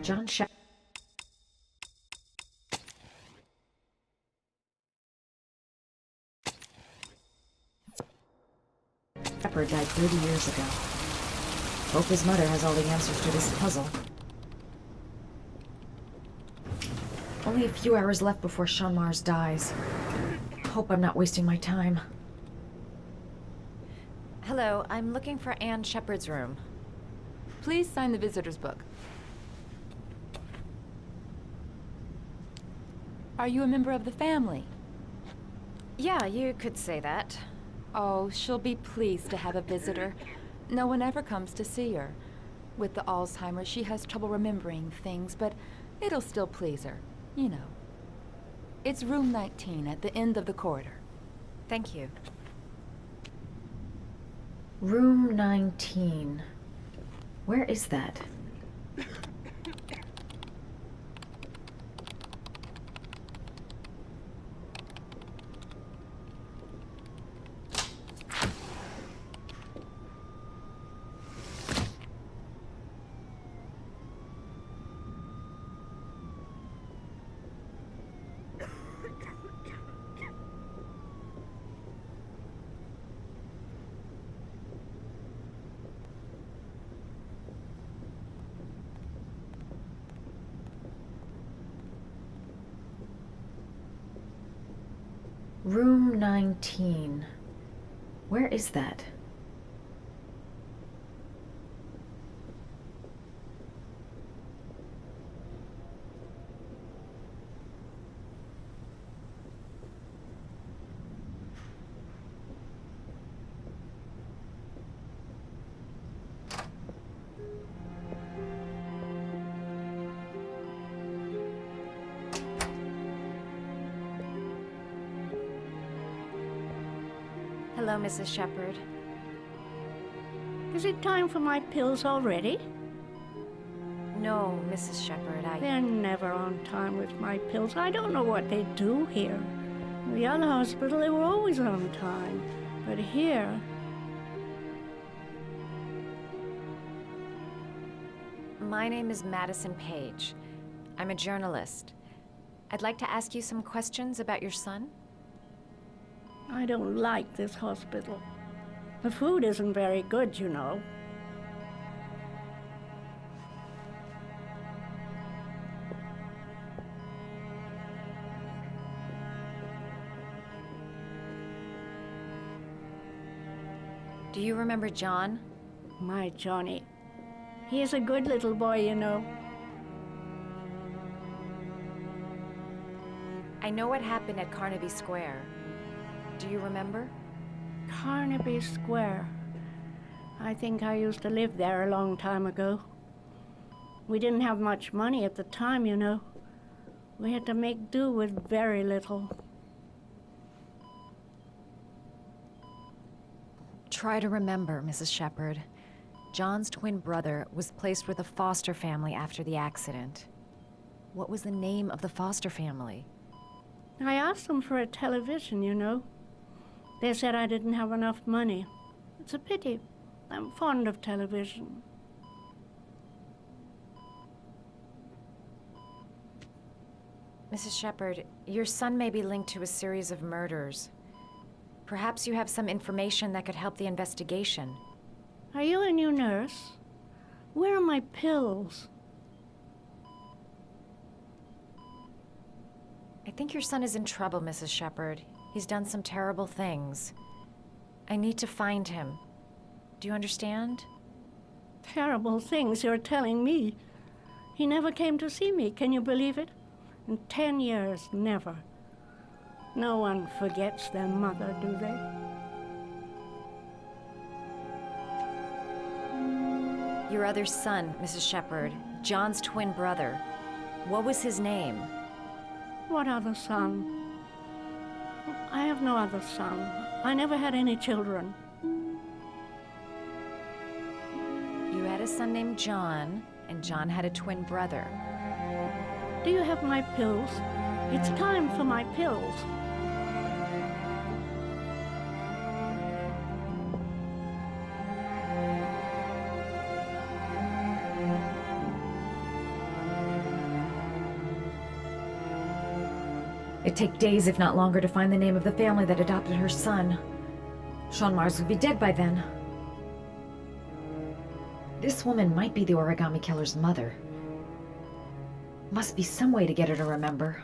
John Shepard died 30 years ago. Hope his mother has all the answers to this puzzle. Only a few hours left before Sean Mars dies. Hope I'm not wasting my time. Hello, I'm looking for Anne Shepard's room. Please sign the visitor's book. Are you a member of the family? Yeah, you could say that. Oh, she'll be pleased to have a visitor. No one ever comes to see her. With the Alzheimer's, she has trouble remembering things, but it'll still please her. You know. It's room 19 at the end of the corridor. Thank you. Room 19. Where is that? Room 19. Where is that? Hello, Mrs. Shepard. Is it time for my pills already? No, Mrs. Shepard, They're never on time with my pills. I don't know what they do here. In the other hospital, they were always on time. But here... My name is Madison Page. I'm a journalist. I'd like to ask you some questions about your son. I don't like this hospital. The food isn't very good, you know. Do you remember John? My Johnny. He is a good little boy, you know. I know what happened at Carnaby Square. Do you remember? Carnaby Square. I think I used to live there a long time ago. We didn't have much money at the time, you know. We had to make do with very little. Try to remember, Mrs. Shepard. John's twin brother was placed with a foster family after the accident. What was the name of the foster family? I asked them for a television, you know. They said I didn't have enough money. It's a pity. I'm fond of television. Mrs. Shepard, your son may be linked to a series of murders. Perhaps you have some information that could help the investigation. Are you a new nurse? Where are my pills? I think your son is in trouble, Mrs. Shepard. He's done some terrible things. I need to find him. Do you understand? Terrible things you're telling me. He never came to see me, can you believe it? In 10 years, never. No one forgets their mother, do they? Your other son, Mrs. Shepard, John's twin brother. What was his name? What other son? I have no other son. I never had any children. You had a son named John, and John had a twin brother. Do you have my pills? It's time for my pills. It'd take days, if not longer, to find the name of the family that adopted her son. Sean Mars would be dead by then. This woman might be the origami killer's mother. Must be some way to get her to remember.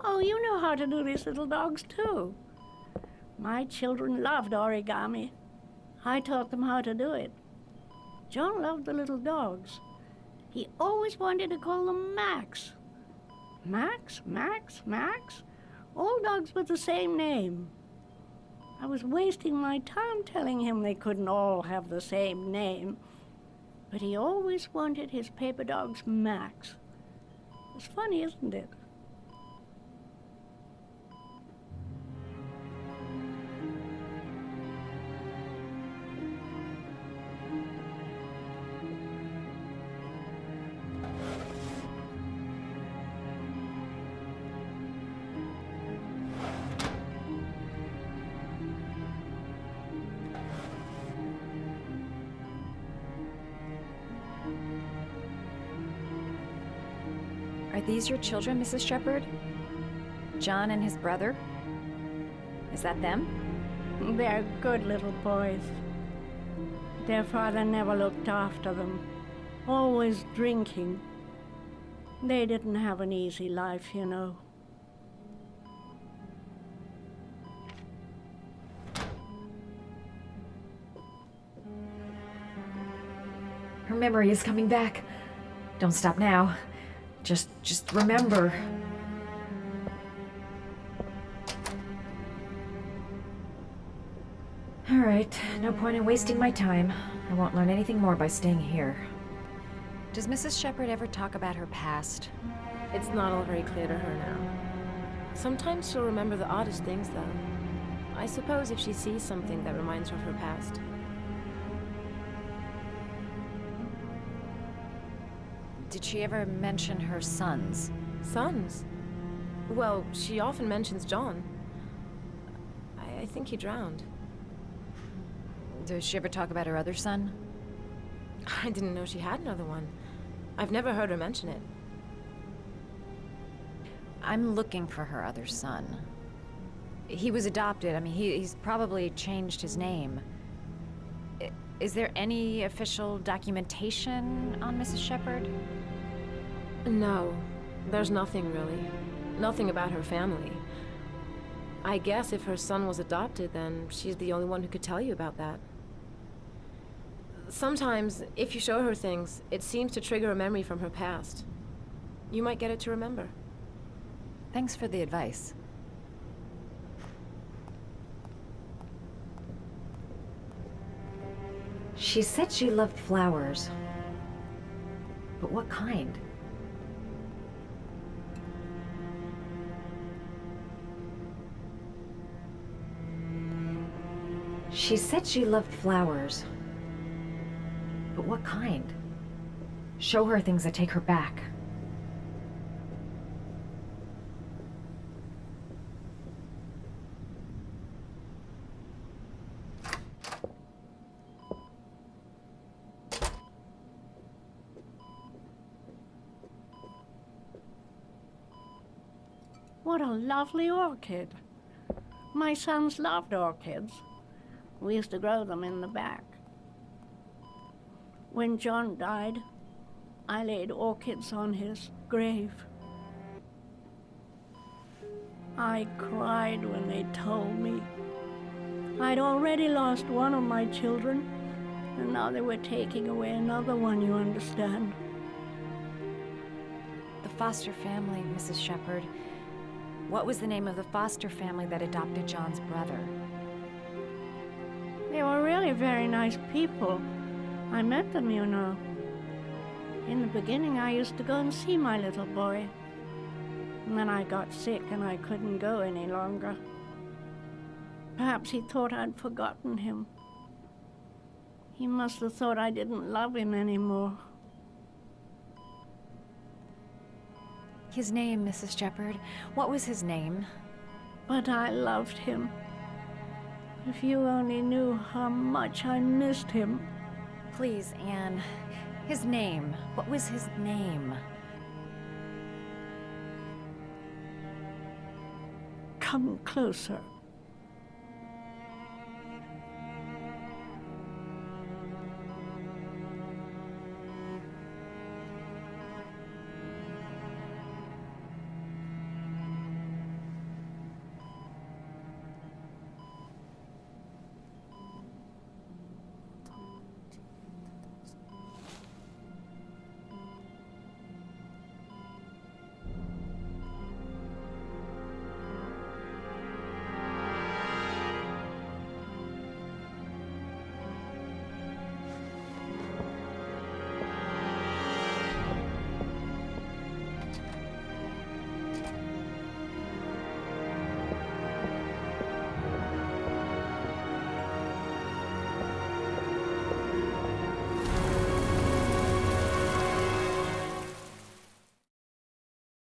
Oh, you know how to do these little dogs, too. My children loved origami. I taught them how to do it. John loved the little dogs. He always wanted to call them Max. Max, Max, Max? All dogs with the same name. I was wasting my time telling him they couldn't all have the same name. But he always wanted his paper dogs Max. It's funny, isn't it? Are these your children, Mrs. Shepherd? John and his brother? Is that them? They're good little boys. Their father never looked after them, always drinking. They didn't have an easy life, you know. Her memory is coming back. Don't stop now. Just remember. All right, no point in wasting my time. I won't learn anything more by staying here. Does Mrs. Shepherd ever talk about her past? It's not all very clear to her now. Sometimes she'll remember the oddest things, though. I suppose if she sees something that reminds her of her past. Did she ever mention her sons? Sons? Well, she often mentions John. I think he drowned. Does she ever talk about her other son? I didn't know she had another one. I've never heard her mention it. I'm looking for her other son. He was adopted. I mean, he's probably changed his name. Is there any official documentation on Mrs. Shepherd? No, there's nothing really. Nothing about her family. I guess if her son was adopted, then she's the only one who could tell you about that. Sometimes, if you show her things, it seems to trigger a memory from her past. You might get it to remember. Thanks for the advice. She said she loved flowers. But what kind? She said she loved flowers. But what kind? Show her things that take her back. What a lovely orchid. My sons loved orchids. We used to grow them in the back. When John died, I laid orchids on his grave. I cried when they told me. I'd already lost one of my children, and now they were taking away another one, you understand. The foster family, Mrs. Shepherd. What was the name of the foster family that adopted John's brother? They were really very nice people. I met them, you know. In the beginning, I used to go and see my little boy. And then I got sick and I couldn't go any longer. Perhaps he thought I'd forgotten him. He must have thought I didn't love him anymore. His name, Mrs. Shepherd. What was his name? But I loved him. If you only knew how much I missed him. Please, Anne. His name. What was his name? Come closer.